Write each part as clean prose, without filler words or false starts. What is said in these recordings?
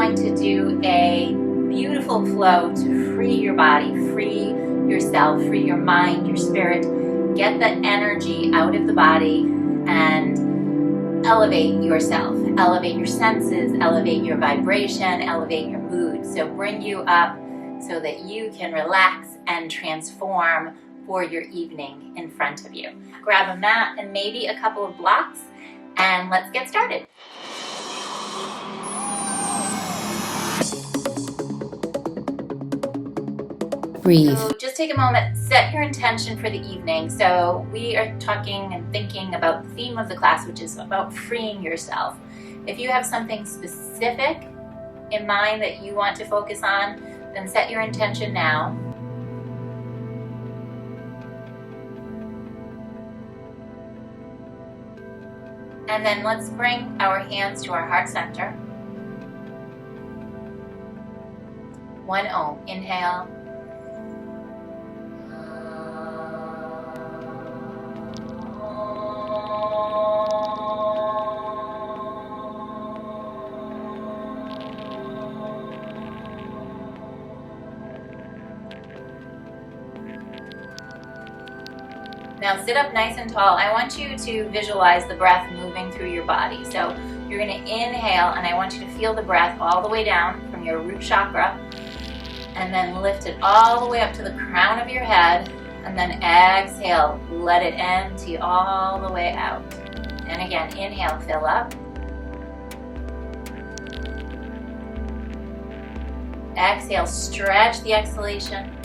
going to do a beautiful flow to free your body, free yourself, free your mind, your spirit, get that energy out of the body and elevate yourself, elevate your senses, elevate your vibration, elevate your mood. So bring you up so that you can relax and transform for your evening in front of you. Grab a mat and maybe a couple of blocks, and let's get started. Breathe. So just take a moment, set your intention for the evening. So we are talking and thinking about the theme of the class, which is about freeing yourself. If you have something specific in mind that you want to focus on, then set your intention now. And then let's bring our hands to our heart center. 1 Om. Inhale. Now sit up nice and tall. I want you to visualize the breath moving through your body. So you're going to inhale, and I want you to feel the breath all the way down from your root chakra, and then lift it all the way up to the crown of your head, and then exhale, let it empty all the way out. And again, inhale, fill up. Exhale, stretch the exhalation.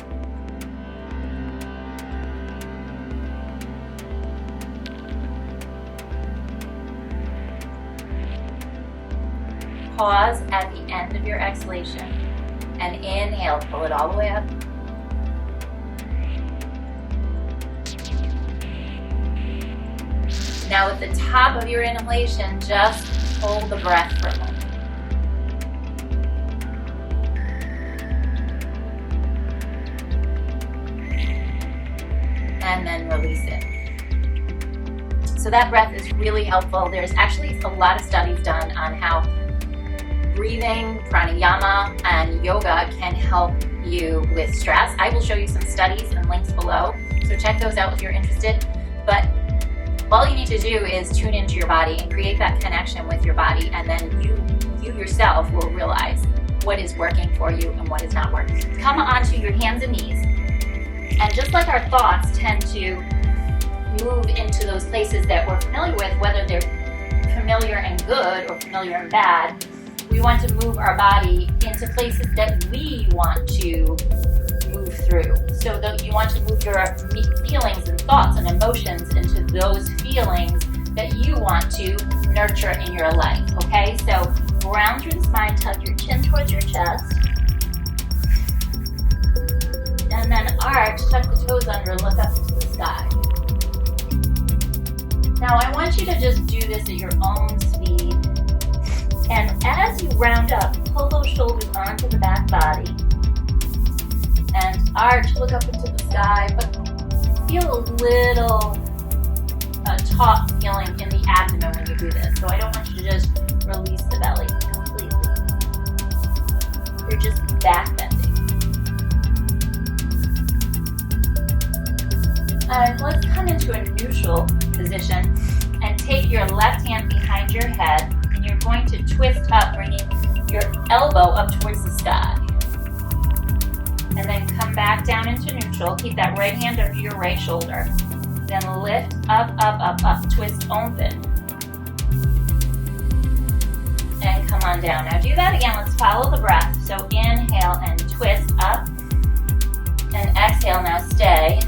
Pause at the end of your exhalation and inhale, pull it all the way up. Now at the top of your inhalation, just hold the breath for a moment. And then release it. So that breath is really helpful. There's actually a lot of studies done on how breathing, pranayama, and yoga can help you with stress. I will show you some studies and links below, so check those out if you're interested. But all you need to do is tune into your body and create that connection with your body, and then you yourself will realize what is working for you and what is not working. Come onto your hands and knees, and just like our thoughts tend to move into those places that we're familiar with, whether they're familiar and good or familiar and bad, we want to move our body into places that we want to move through. So that you want to move your feelings and thoughts and emotions into those feelings that you want to nurture in your life, okay? So ground through the spine, tuck your chin towards your chest. And then arch, tuck the toes under, look up into the sky. Now I want you to just do this at your own speed. And as you round up, pull those shoulders onto the back body. And arch, look up into the sky, but feel a little taut feeling in the abdomen when you do this. So I don't want you to just release the belly completely. You're just back bending. And let's come into a neutral position and take your left hand behind your head. You're going to twist up, bringing your elbow up towards the sky. And then come back down into neutral. Keep that right hand under your right shoulder. Then lift up, up, up, up. Twist open. And come on down. Now do that again. Let's follow the breath. So inhale and twist up. And exhale. Now stay.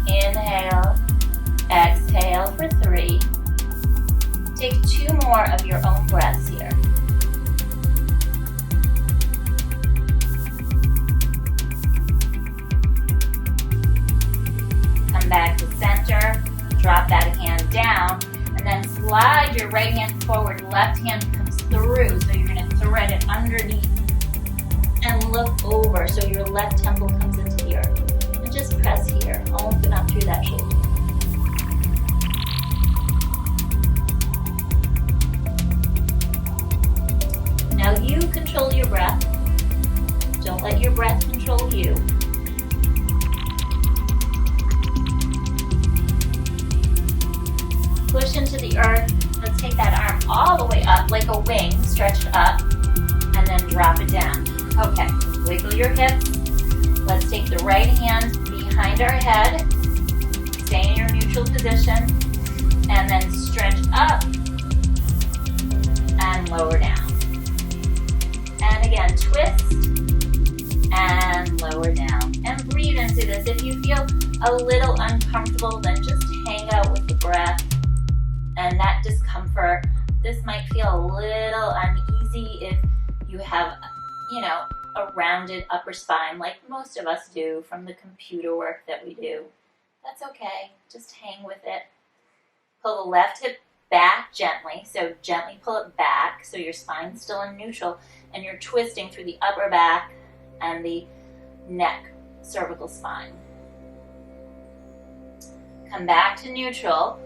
Inhale. Exhale for 3. Take 2 more of your own breaths here. Come back to center, drop that hand down, and then slide your right hand forward, left hand comes through, so you're going to thread it underneath and look over, so your left temple comes into the earth. And just press here, open up through that shoulder. Now you control your like a wing, stretch it up, and then drop it down. Okay, wiggle your hips. Let's take the right hand behind our head, stay in your neutral position, and then stretch up and lower down. And again, twist and lower down. And breathe into this. If you feel a little uncomfortable, then just hang out with the breath and that discomfort. This might feel a little uneasy if you have, a rounded upper spine like most of us do from the computer work that we do. That's okay. Just hang with it. Pull the left hip back gently. So gently pull it back so your spine's still in neutral and you're twisting through the upper back and the neck, cervical spine. Come back to neutral.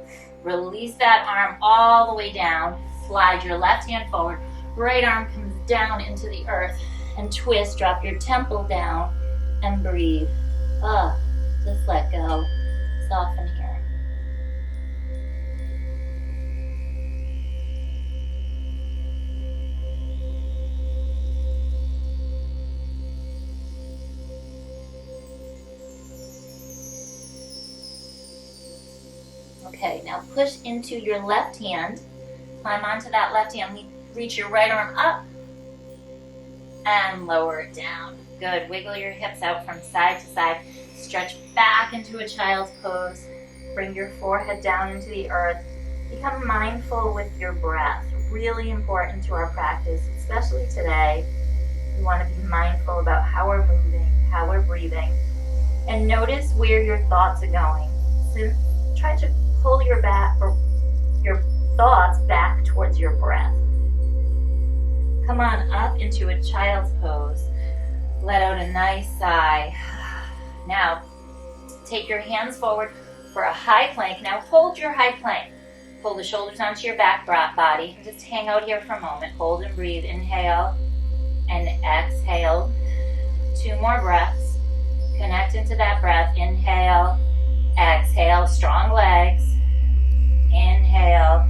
Release that arm all the way down. Slide your left hand forward. Right arm comes down into the earth and twist. Drop your temple down and breathe. Just let go. Soften here. Okay, now push into your left hand. Climb onto that left hand. Reach your right arm up and lower it down. Good. Wiggle your hips out from side to side. Stretch back into a child's pose. Bring your forehead down into the earth. Become mindful with your breath. Really important to our practice, especially today. We want to be mindful about how we're moving, how we're breathing, and notice where your thoughts are going. So try to pull your thoughts back towards your breath. Come on up into a child's pose. Let out a nice sigh. Now, take your hands forward for a high plank. Now hold your high plank. Pull the shoulders onto your back body. Just hang out here for a moment. Hold and breathe. Inhale and exhale. 2 more breaths. Connect into that breath. Inhale, exhale, strong legs. Inhale,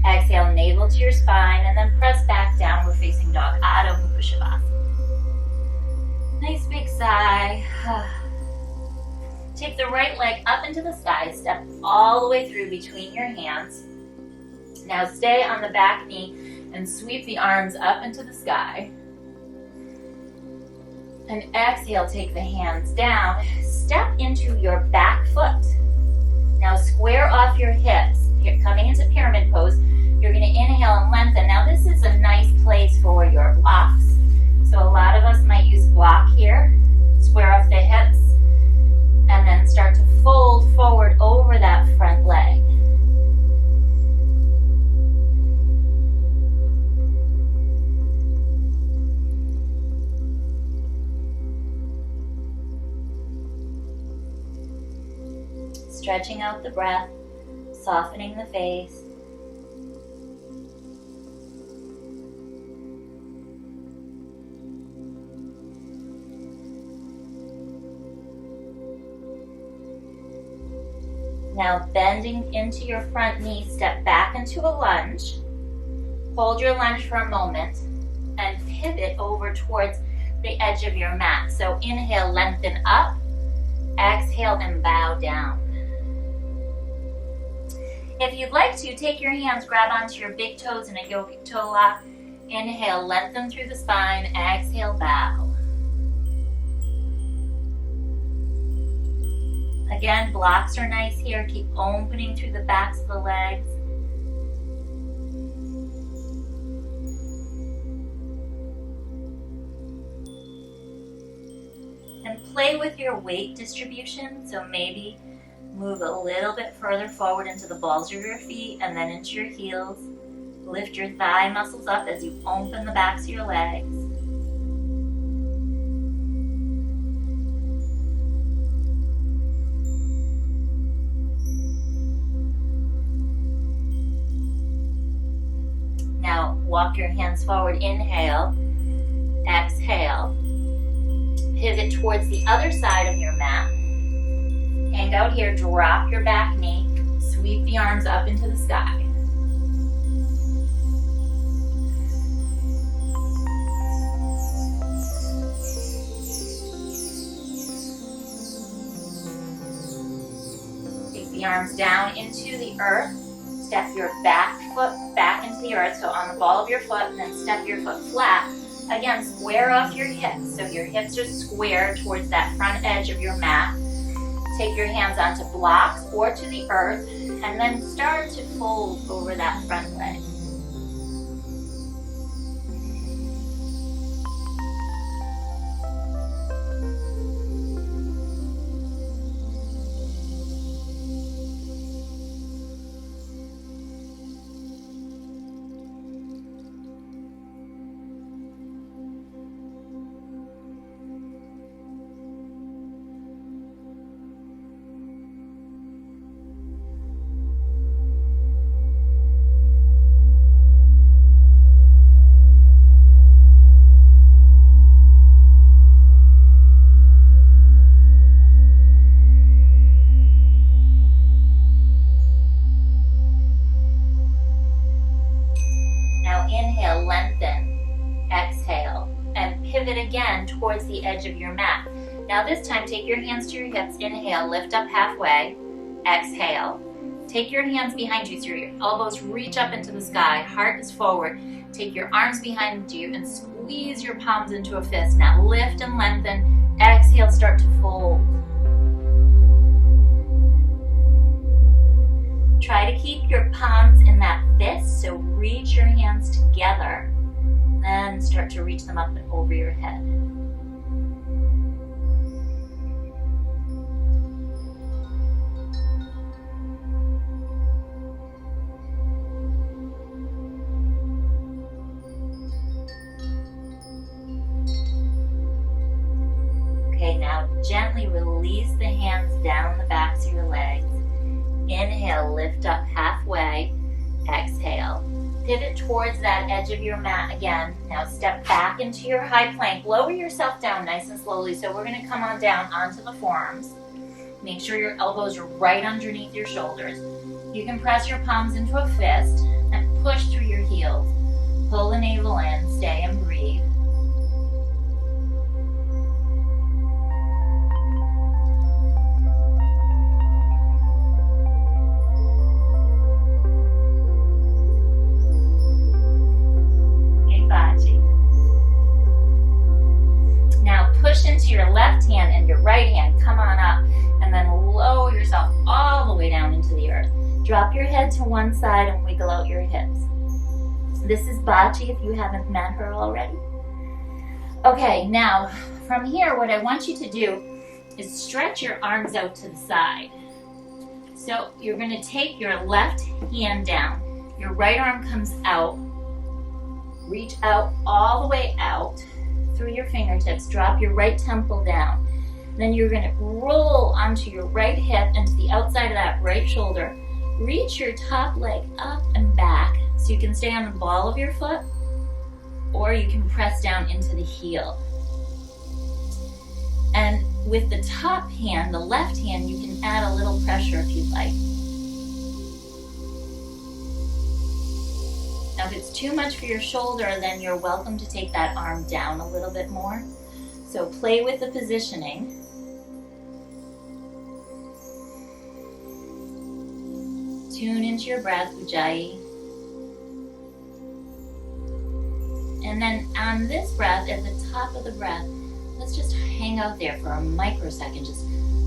exhale, navel to your spine, and then press back, downward facing dog, Adho Mukha Shavasana. Nice big sigh. Take the right leg up into the sky, step all the way through between your hands. Now stay on the back knee and sweep the arms up into the sky. And exhale, take the hands down, step into your back foot. Now square off your hips. You're coming into pyramid pose. You're going to inhale and lengthen. Now this is a nice place for your blocks. So a lot of us might use block here. Square off the hips and then start to fold forward over that front leg. Stretching out the breath, softening the face. Now bending into your front knee, step back into a lunge. Hold your lunge for a moment and pivot over towards the edge of your mat. So inhale, lengthen up. Exhale and bow down. If you'd like to, take your hands, grab onto your big toes in a yogic toe lock. Inhale, lengthen through the spine. Exhale, bow. Again, blocks are nice here. Keep opening through the backs of the legs. And play with your weight distribution. So maybe move a little bit further forward into the balls of your feet and then into your heels. Lift your thigh muscles up as you open the backs of your legs. Now walk your hands forward. Inhale, exhale. Pivot towards the other side of your mat. Hang out here, drop your back knee, sweep the arms up into the sky. arms down into the earth. Step your back foot back into the earth, so on the ball of your foot, and then step your foot flat. Again, square off your hips, so your hips are square towards that front edge of your mat. Take your hands onto blocks or to the earth, and then start to fold over that front leg. Inhale, lengthen, exhale, and pivot again towards the edge of your mat. Now this time, take your hands to your hips, inhale, lift up halfway, exhale. Take your hands behind you so your elbows reach up into the sky, heart is forward. Take your arms behind you and squeeze your palms into a fist. Now lift and lengthen, exhale, start to fold. Try to keep your palms in that fist, so reach your hands together, then start to reach them up and over your head. Okay, now gently release the hands down the backs of your legs. Inhale, lift up halfway, exhale. Pivot towards that edge of your mat again. Now step back into your high plank. Lower yourself down nice and slowly. So we're going to come on down onto the forearms. Make sure your elbows are right underneath your shoulders. You can press your palms into a fist and push through your heels. Pull the navel in, stay and breathe. Now push into your left hand and your right hand. Come on up and then lower yourself all the way down into the earth. Drop your head to one side and wiggle out your hips. This is Bachi if you haven't met her already. Okay, now from here what I want you to do is stretch your arms out to the side. So you're going to take your left hand down. Your right arm comes out. Reach out all the way out through your fingertips. Drop your right temple down. Then you're going to roll onto your right hip and to the outside of that right shoulder. Reach your top leg up and back so you can stay on the ball of your foot, or you can press down into the heel. And with the top hand, the left hand, you can add a little pressure if you'd like. Now if it's too much for your shoulder, then you're welcome to take that arm down a little bit more. So play with the positioning. Tune into your breath, Ujjayi. And then on this breath, at the top of the breath, let's just hang out there for a microsecond. Just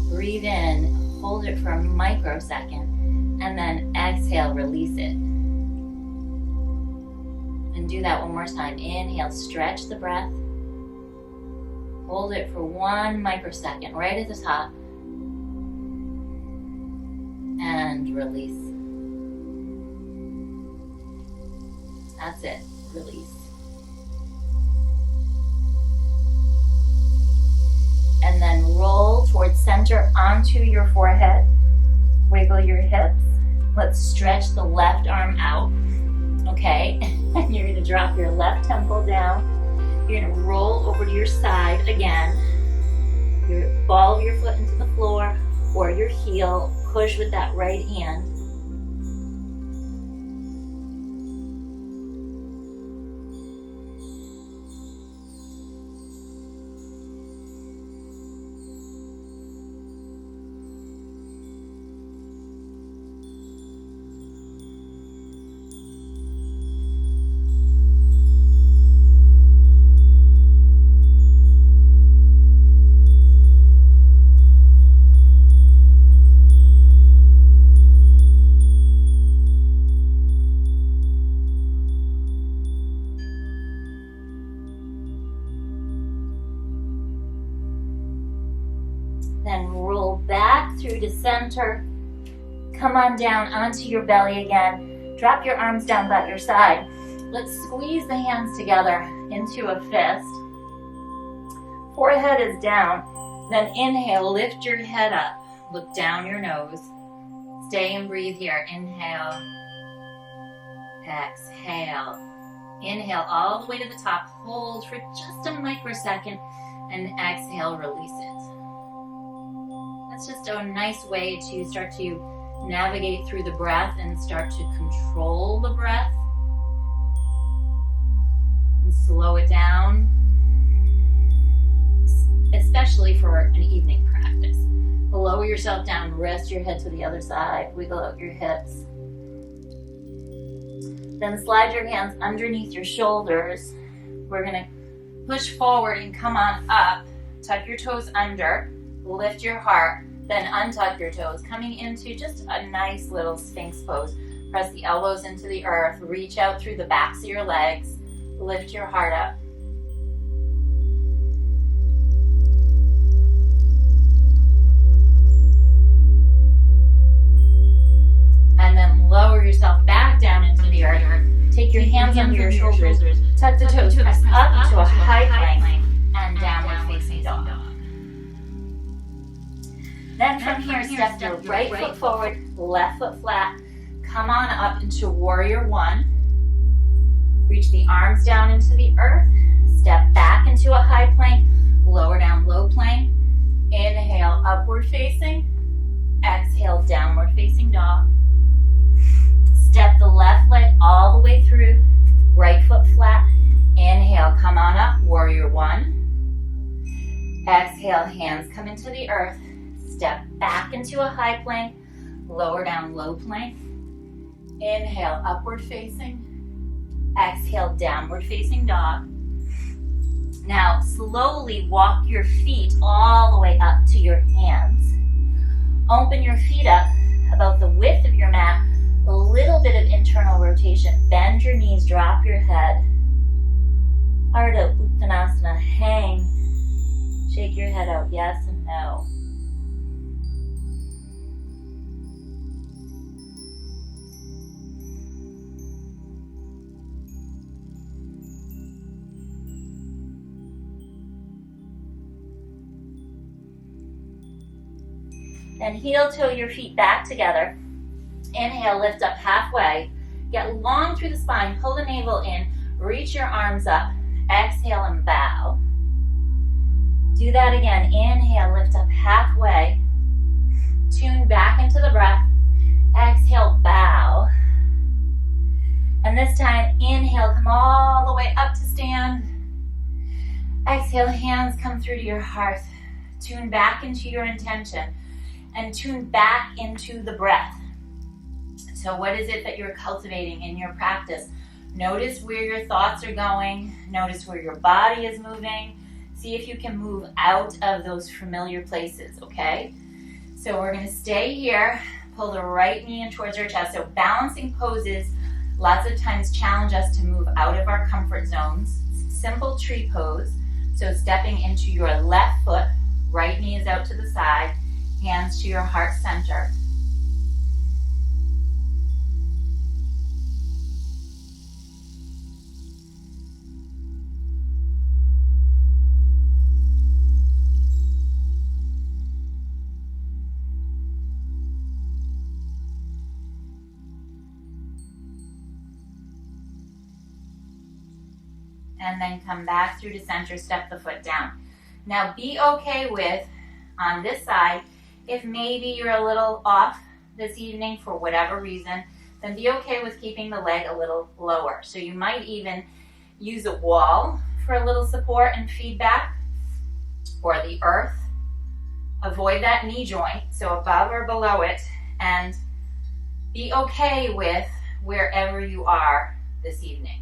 breathe in, hold it for a microsecond, and then exhale, release it. And do that one more time. Inhale, stretch the breath. Hold it for 1 microsecond right at the top. And release. That's it. Release. And then roll towards center onto your forehead. Wiggle your hips. Let's stretch the left arm out. Okay, and you're going to drop your left temple down. You're going to roll over to your side again. Your ball of your foot into the floor or your heel. Push with that right hand. roll back through to center. Come on down onto your belly again. Drop your arms down by your side. Let's squeeze the hands together into a fist. Forehead is down. Then inhale, lift your head up. Look down your nose. Stay and breathe here. Inhale. Exhale. Inhale all the way to the top. Hold for just a microsecond. And exhale, release it. That's just a nice way to start to navigate through the breath and start to control the breath. And slow it down. Especially for an evening practice. Lower yourself down, rest your head to the other side, wiggle out your hips. Then slide your hands underneath your shoulders. We're gonna push forward and come on up. Tuck your toes under, lift your heart, then untuck your toes, coming into just a nice little Sphinx pose. Press the elbows into the earth, reach out through the backs of your legs, lift your heart up. And then lower yourself back down into the earth. Take your hands under your shoulders. Tuck the toes, press up to a high plank and downward facing dog. Then from here, step your right foot forward, left foot flat. Come on up into warrior one. Reach the arms down into the earth. Step back into a high plank. Lower down, low plank. Inhale, upward facing. Exhale, downward facing dog. Step the left leg all the way through, right foot flat. Inhale, come on up, warrior one. Exhale, hands come into the earth. Step back into a high plank, lower down, low plank. Inhale, upward facing. Exhale, downward facing dog. Now, slowly walk your feet all the way up to your hands. Open your feet up about the width of your mat. A little bit of internal rotation. Bend your knees, drop your head. Ardha Uttanasana, hang. Shake your head out, yes and no. Then heel toe your feet back together. Inhale, lift up halfway. Get long through the spine, pull the navel in, reach your arms up. Exhale and bow. Do that again. Inhale, lift up halfway. Tune back into the breath. Exhale, bow. And this time, inhale, come all the way up to stand. Exhale, hands come through to your heart. Tune back into your intention and tune back into the breath. So what is it that you're cultivating in your practice? Notice where your thoughts are going. Notice where your body is moving. See if you can move out of those familiar places, okay? So we're gonna stay here. Pull the right knee in towards your chest. So balancing poses lots of times challenge us to move out of our comfort zones. Simple tree pose. So stepping into your left foot, right knee is out to the side, hands to your heart center. And then come back through to center, step the foot down. Now be okay with, on this side, if maybe you're a little off this evening for whatever reason, then be okay with keeping the leg a little lower. So you might even use a wall for a little support and feedback, or the earth. Avoid that knee joint, so above or below it, and be okay with wherever you are this evening.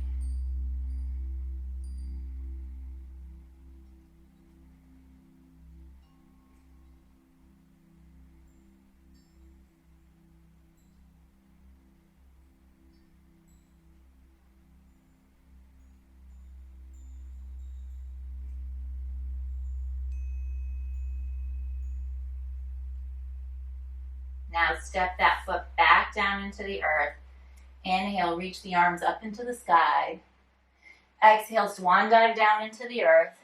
Now step that foot back down into the earth. Inhale, reach the arms up into the sky. Exhale, swan dive down into the earth.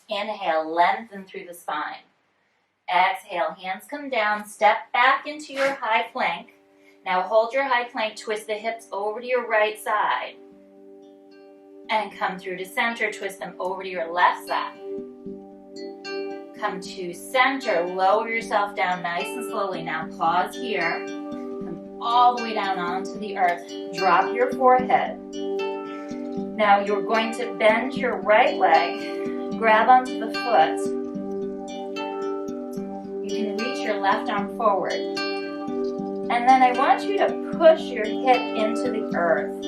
Inhale, lengthen through the spine. Exhale, hands come down, step back into your high plank. Now hold your high plank, twist the hips over to your right side. And come through to center, twist them over to your left side. Come to center, lower yourself down nice and slowly. Now pause here. Come all the way down onto the earth. Drop your forehead. Now you're going to bend your right leg, grab onto the foot. You can reach your left arm forward. And then I want you to push your hip into the earth.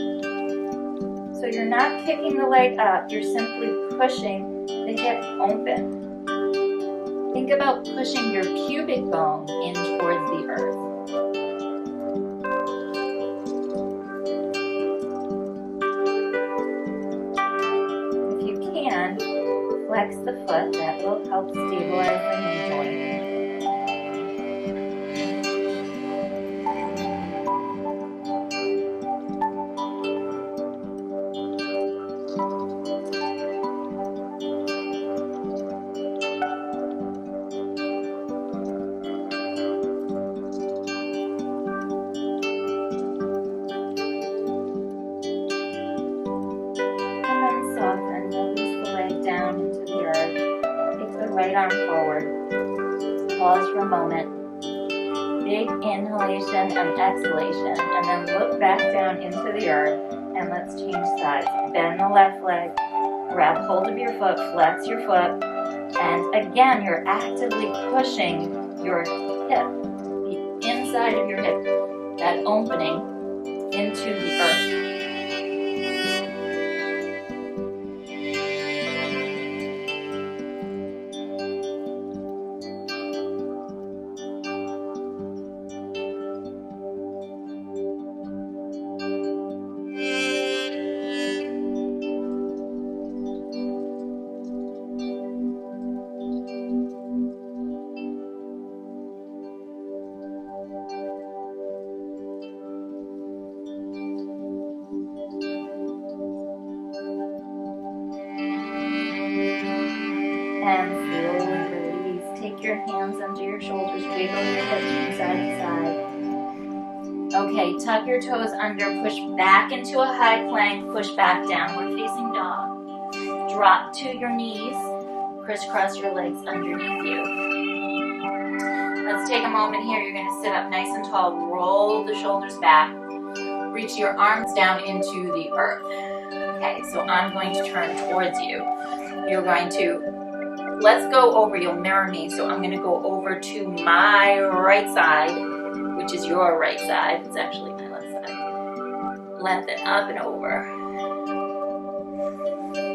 So you're not kicking the leg up, you're simply pushing the hip open. Think about pushing your pubic bone in towards the earth. If you can, flex the foot, that will help stabilize the knee joint. Right arm forward. Pause for a moment. Big inhalation and exhalation, and then look back down into the earth, and let's change sides. Bend the left leg, grab hold of your foot, flex your foot, and again, you're actively pushing your hip, the inside of your hip, that opening into the earth. And slowly release. Take your hands under your shoulders, wiggle your hips from side to side. Okay, tuck your toes under, push back into a high plank, push back downward facing dog. Drop to your knees, crisscross your legs underneath you. Let's take a moment here. You're going to sit up nice and tall, roll the shoulders back, reach your arms down into the earth. Okay, so I'm going to turn towards you. You're going to let's go over, you'll mirror me, so I'm going to go over to my right side, which is your right side. It's actually my left side. Lengthen up and over.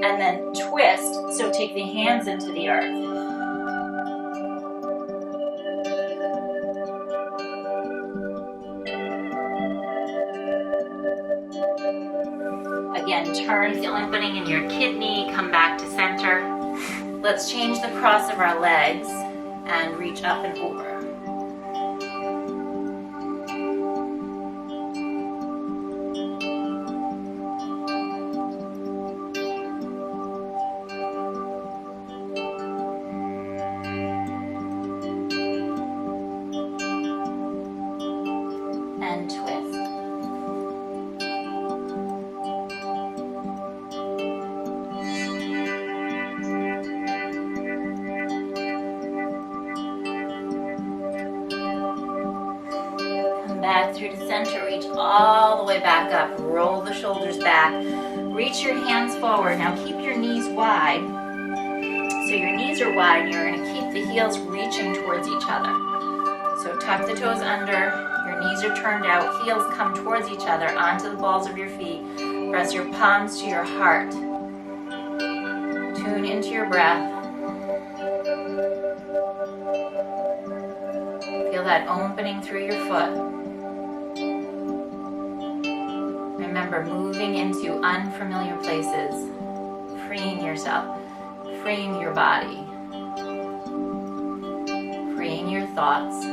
And then twist, so take the hands into the earth. Again, turn, feel opening in your kidney, come back to center. Let's change the cross of our legs and reach up and over. And twist. Back through to center, reach all the way back up, roll the shoulders back, reach your hands forward. Now keep your knees wide, so your knees are wide, and you're going to keep the heels reaching towards each other. So tuck the toes under, your knees are turned out, heels come towards each other onto the balls of your feet, press your palms to your heart, tune into your breath, feel that opening through your foot. Remember, moving into unfamiliar places, freeing yourself, freeing your body, freeing your thoughts.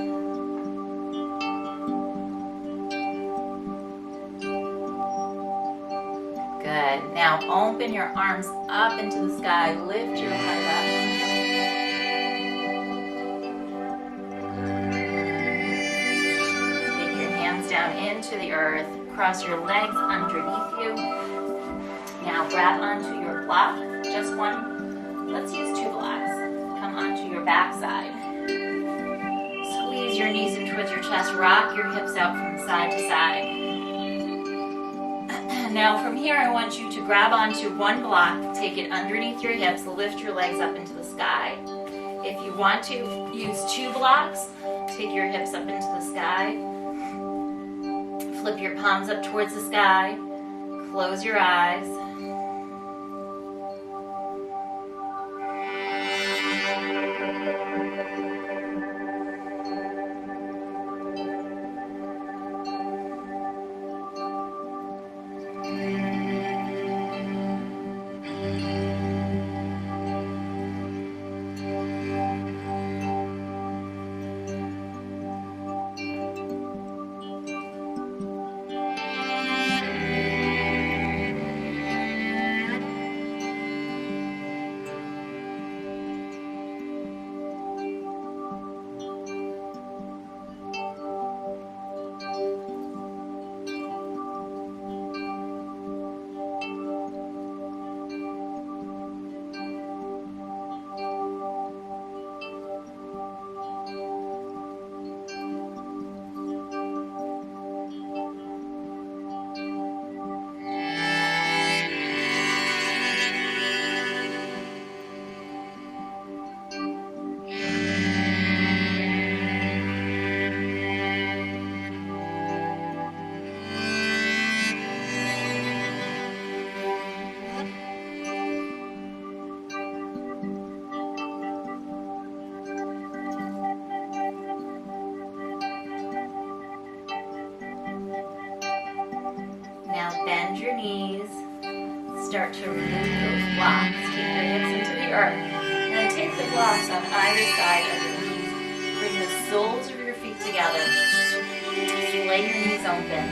Now open your arms up into the sky, lift your heart up. Take your hands down into the earth, cross your legs underneath you. Now grab onto your block, just one. Let's use 2 blocks. Come onto your backside. Squeeze your knees in towards your chest, rock your hips out from side to side. Now from here, I want you to grab onto 1 block, take it underneath your hips, lift your legs up into the sky. If you want to use 2 blocks, take your hips up into the sky. Flip your palms up towards the sky. Close your eyes. Now bend your knees, start to remove those blocks. Take your hips into the earth, and then take the blocks on either side of your knees. Bring the soles of your feet together. Lay your knees open.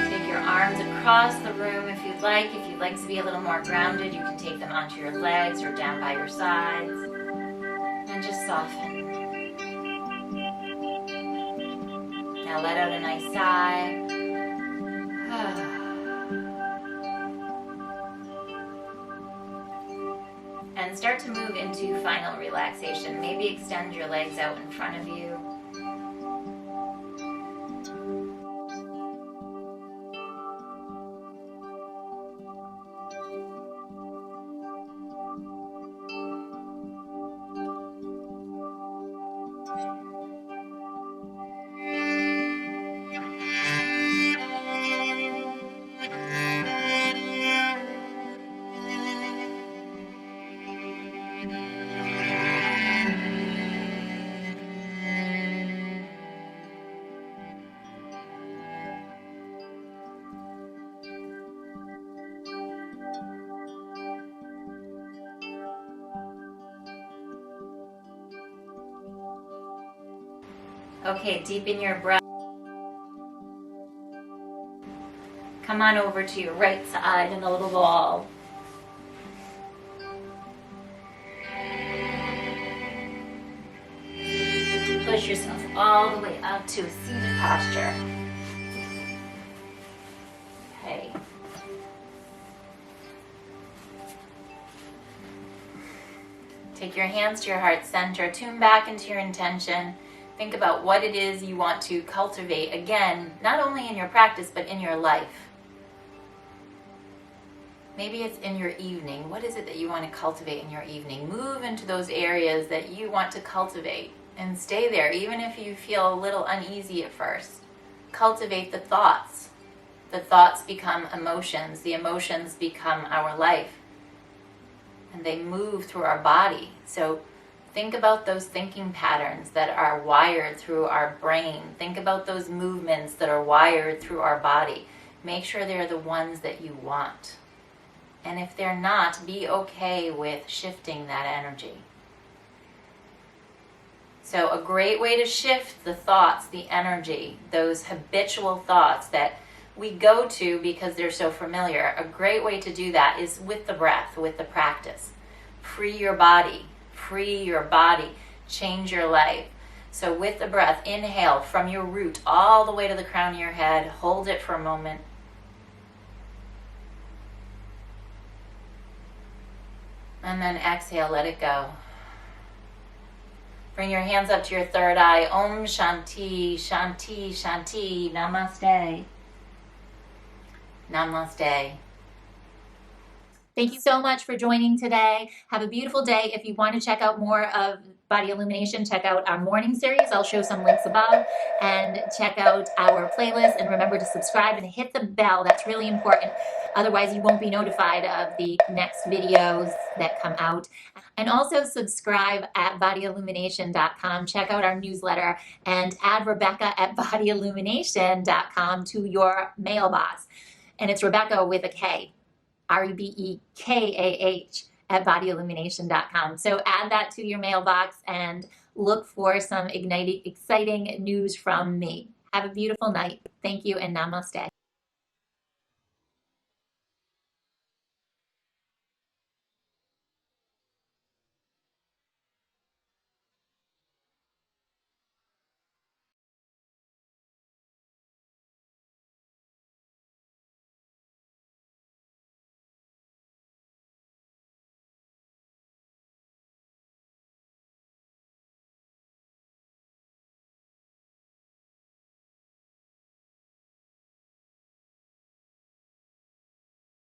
Take your arms across the room if you'd like. If you'd like to be a little more grounded, you can take them onto your legs or down by your sides. And just soften. Now let out a nice sigh. And start to move into final relaxation. Maybe extend your legs out in front of you. Okay, deepen your breath. Come on over to your right side in a little ball. Push yourself all the way up to a seated posture. Okay. Take your hands to your heart center. Tune back into your intention. Think about what it is you want to cultivate, again, not only in your practice, but in your life. Maybe it's in your evening. What is it that you want to cultivate in your evening? Move into those areas that you want to cultivate and stay there, even if you feel a little uneasy at first. Cultivate the thoughts. The thoughts become emotions. The emotions become our life. And they move through our body. So think about those thinking patterns that are wired through our brain. Think about those movements that are wired through our body. Make sure they're the ones that you want. And if they're not, be okay with shifting that energy. So a great way to shift the thoughts, the energy, those habitual thoughts that we go to because they're so familiar. A great way to do that is with the breath, with the practice. Free your body, change your life. So with the breath, inhale from your root all the way to the crown of your head. Hold it for a moment. And then exhale, let it go. Bring your hands up to your third eye. Om Shanti, Shanti, Shanti. Namaste. Namaste. Thank you so much for joining today. Have a beautiful day. If you want to check out more of Body Illumination, check out our morning series. I'll show some links above, and check out our playlist, and remember to subscribe and hit the bell. That's really important. Otherwise you won't be notified of the next videos that come out. And also subscribe at bodyillumination.com. Check out our newsletter and add Rebecca at bodyillumination.com to your mailbox. And it's Rebecca with a K. REBEKAH at bodyillumination.com. So add that to your mailbox and look for some exciting news from me. Have a beautiful night. Thank you and namaste.